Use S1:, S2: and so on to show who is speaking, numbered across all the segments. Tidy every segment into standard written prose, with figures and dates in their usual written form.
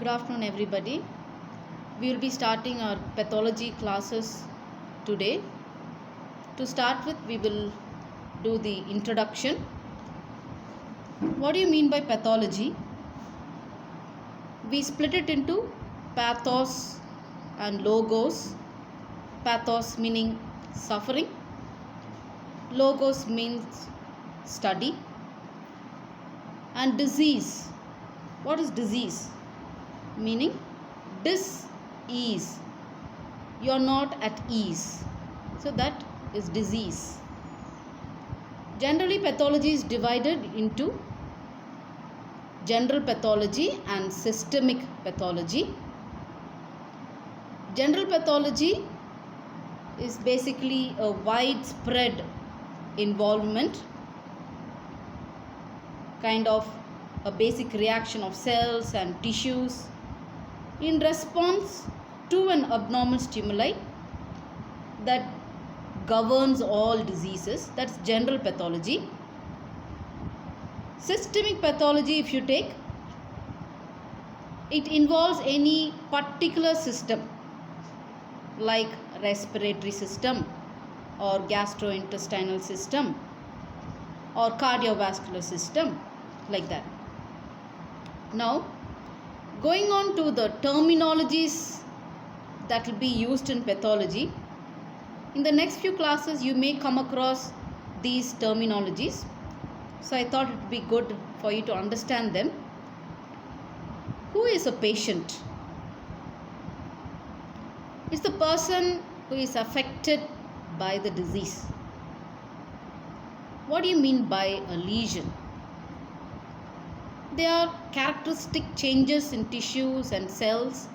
S1: Good afternoon, everybody. We will be starting our pathology classes today. To start with, we will do the introduction. What do you mean by pathology? We split it into pathos and logos. Pathos meaning suffering, logos means study, and disease. What is disease? Meaning dis-ease. You are not at ease. So that is disease. Generally, pathology is divided into general pathology and systemic pathology. General pathology is basically a widespread involvement, kind of a basic reaction of cells and tissues in response to an abnormal stimuli that governs all diseases. That's general pathology. Systemic pathology, if you take, it involves any particular system like respiratory system or gastrointestinal system or cardiovascular system, like that. Now, going on to the terminologies that will be used in pathology. In the next few classes, you may come across these terminologies. So I thought it would be good for you to understand them. Who is a patient? It's the person who is affected by the disease. What do you mean by a lesion? They are characteristic changes in tissues and cells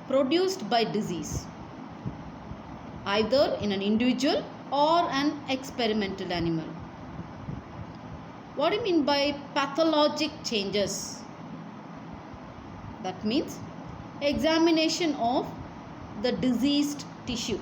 S1: produced by disease, either in an individual or an experimental animal. What do you mean by pathologic changes? That means examination of the diseased tissue.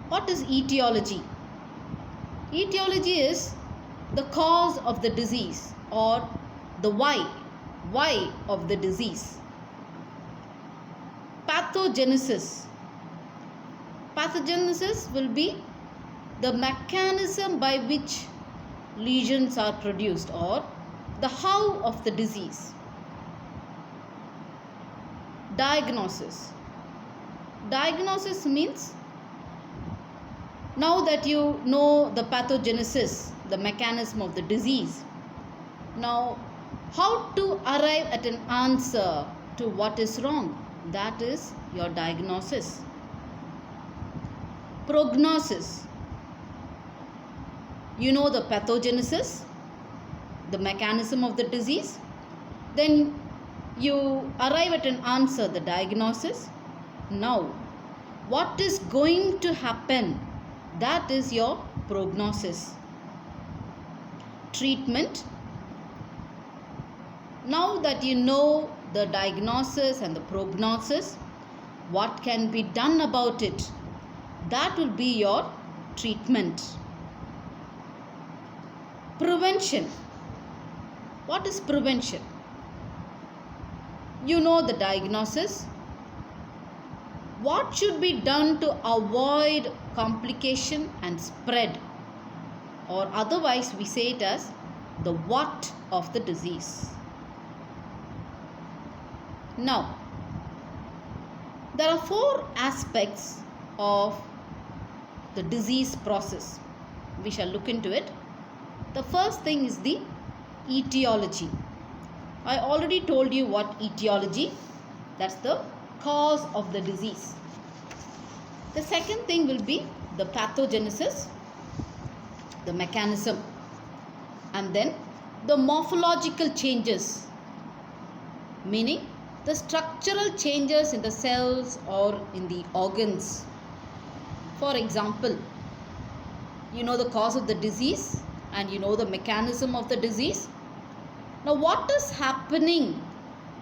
S1: What is etiology? Etiology is the cause of the disease or the why of the disease. Pathogenesis. Pathogenesis will be the mechanism by which lesions are produced or the how of the disease. Diagnosis. Diagnosis means now that you know the pathogenesis, the mechanism of the disease, now how to arrive at an answer to what is wrong, that is your diagnosis. Prognosis. You know the pathogenesis, the mechanism of the disease, then you arrive at an answer, the diagnosis. Now, what is going to happen, that is your prognosis. Treatment. Now that you know the diagnosis and the prognosis, what can be done about it, that will be your treatment. Prevention. What is prevention? You know the diagnosis. What should be done to avoid complication and spread? Or otherwise we say it as the what of the disease. Now, there are 4 aspects of the disease process. We shall look into it. The first thing is the etiology. I already told you what etiology, that's the cause of the disease. The second thing will be the pathogenesis, the mechanism, and then the morphological changes, meaning the structural changes in the cells or in the organs. For example, you know the cause of the disease and you know the mechanism of the disease. Now, what is happening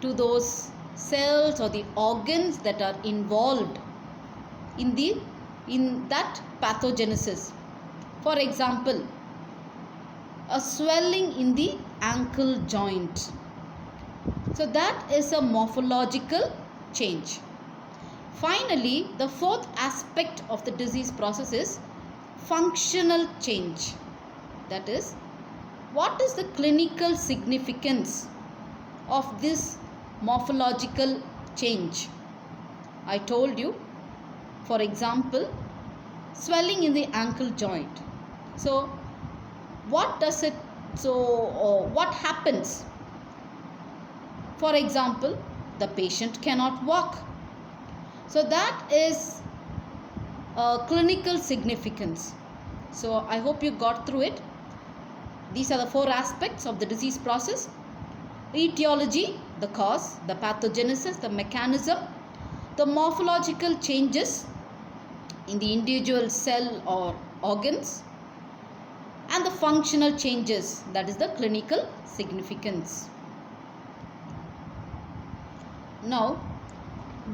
S1: to those cells or the organs that are involved in that pathogenesis? For example, a swelling in the ankle joint, So that is a morphological change. Finally, the fourth aspect of the disease process is functional change. That is, what is the clinical significance of this morphological change? I told you, for example, swelling in the ankle joint. So, what happens? For example, the patient cannot walk. So that is clinical significance. So I hope you got through it. These are the four aspects of the disease process: etiology, the cause; the pathogenesis, the mechanism; the morphological changes in the individual cell or organs; and the functional changes, that is the clinical significance. Now,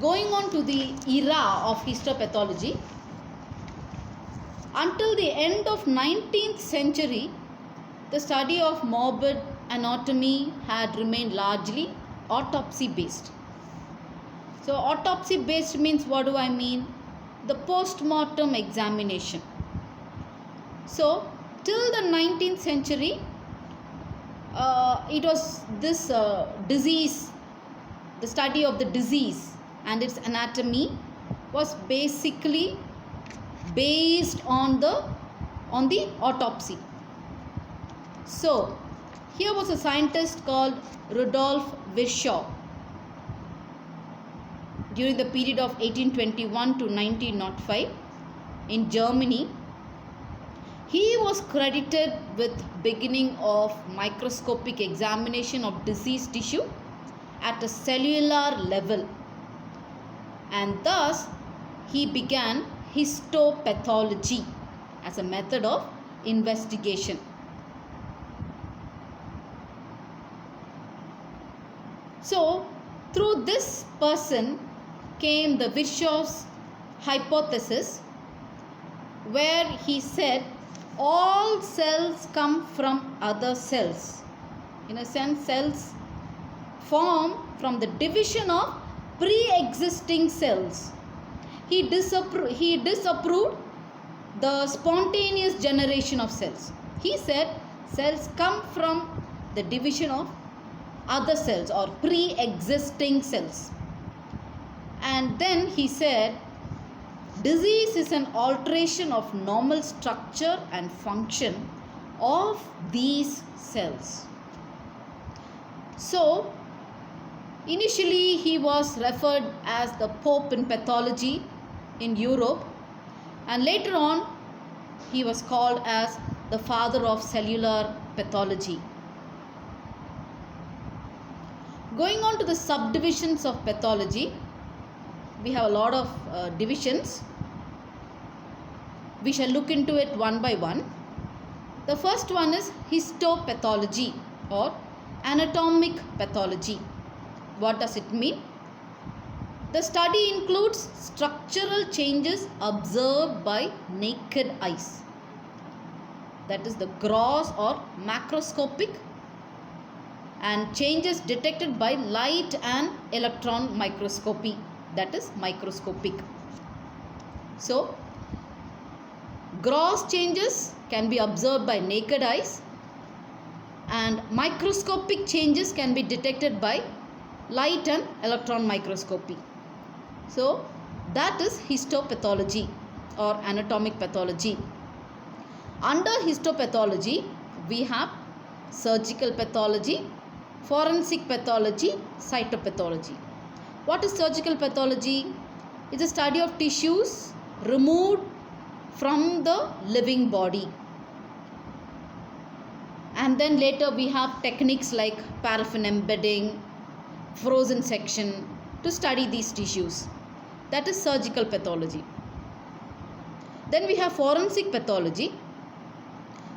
S1: going on to the era of histopathology, until the end of 19th century, the study of morbid anatomy had remained largely autopsy based. So autopsy based means, what do I mean? The post-mortem examination. So till the 19th century, it was this disease, the study of the disease and its anatomy was basically based on the autopsy. So here was a scientist called Rudolf Virchow. During the period of 1821 to 1905 in Germany, he was credited with beginning of microscopic examination of diseased tissue at a cellular level, and thus he began histopathology as a method of investigation. So through this person came the Virchow's hypothesis, where he said all cells come from other cells. In a sense, cells form from the division of pre-existing cells. He disapproved the spontaneous generation of cells. He said cells come from the division of other cells or pre-existing cells. And then he said disease is an alteration of normal structure and function of these cells. So initially he was referred as the Pope in pathology in Europe, and later on he was called as the father of cellular pathology. Going on to the subdivisions of pathology, we have a lot of divisions. We shall look into it one by one. The first one is histopathology or anatomic pathology. What does it mean? The study includes structural changes observed by naked eyes. That is the gross or macroscopic, and changes detected by light and electron microscopy, that is microscopic. So gross changes can be observed by naked eyes, and microscopic changes can be detected by light and electron microscopy. So that is histopathology or anatomic pathology. Under histopathology, we have surgical pathology, forensic pathology, cytopathology. What is surgical pathology? It's a study of tissues removed from the living body. And then later we have techniques like paraffin embedding, frozen section to study these tissues. That is surgical pathology. Then we have forensic pathology.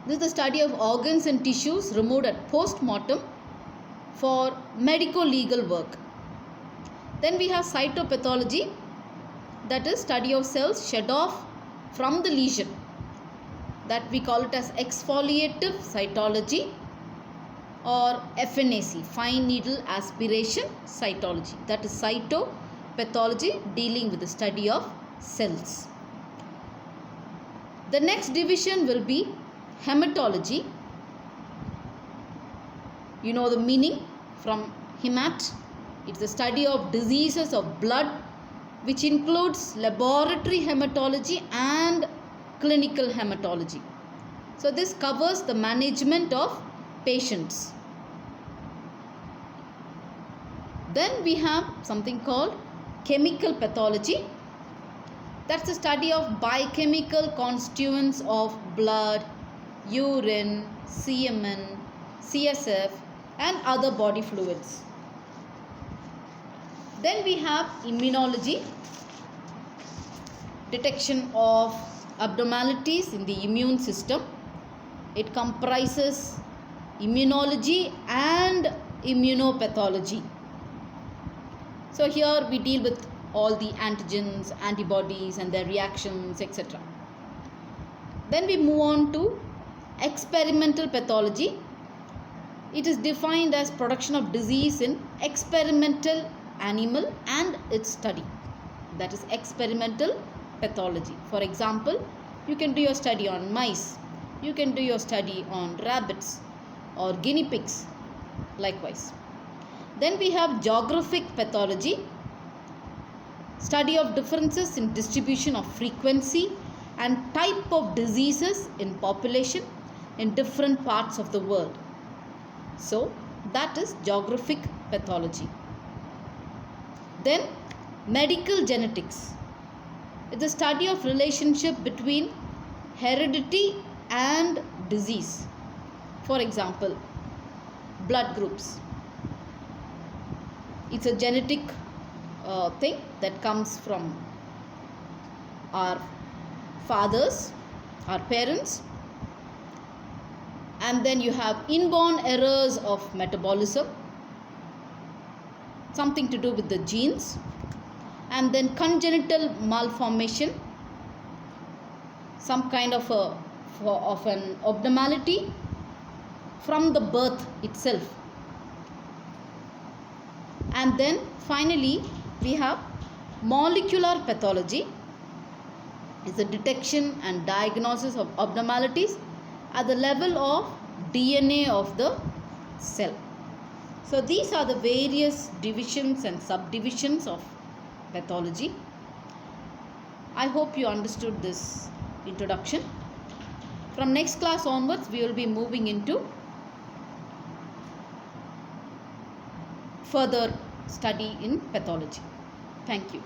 S1: This is the study of organs and tissues removed at post-mortem for medico-legal work. Then we have cytopathology, that is study of cells shed off from the lesion, that we call it as exfoliative cytology. or FNAC, fine needle aspiration cytology. That is cytopathology, dealing with the study of cells. The next division will be hematology. You know the meaning from hemat. It's the study of diseases of blood, which includes laboratory hematology and clinical hematology. So this covers the management of patients. Then we have something called chemical pathology. That's the study of biochemical constituents of blood, urine, semen, CSF and other body fluids. Then we have immunology, detection of abnormalities in the immune system. It comprises immunology and immunopathology. So here we deal with all the antigens, antibodies and their reactions, etc. Then we move on to experimental pathology. It is defined as production of disease in experimental animal and its study. That is experimental pathology. For example, you can do your study on mice, you can do your study on rabbits or guinea pigs, likewise. Then we have geographic pathology, study of differences in distribution of frequency and type of diseases in population in different parts of the world. So that is geographic pathology. Then medical genetics. It's a study of relationship between heredity and disease. For example, blood groups. It's a genetic thing that comes from our fathers, our parents. And then you have inborn errors of metabolism, something to do with the genes. And then congenital malformation, some kind of an abnormality from the birth itself. And then finally we have molecular pathology. It's the detection and diagnosis of abnormalities at the level of DNA of the cell. So these are the various divisions and subdivisions of pathology. I hope you understood this introduction. From next class onwards, we will be moving into further study in pathology. Thank you.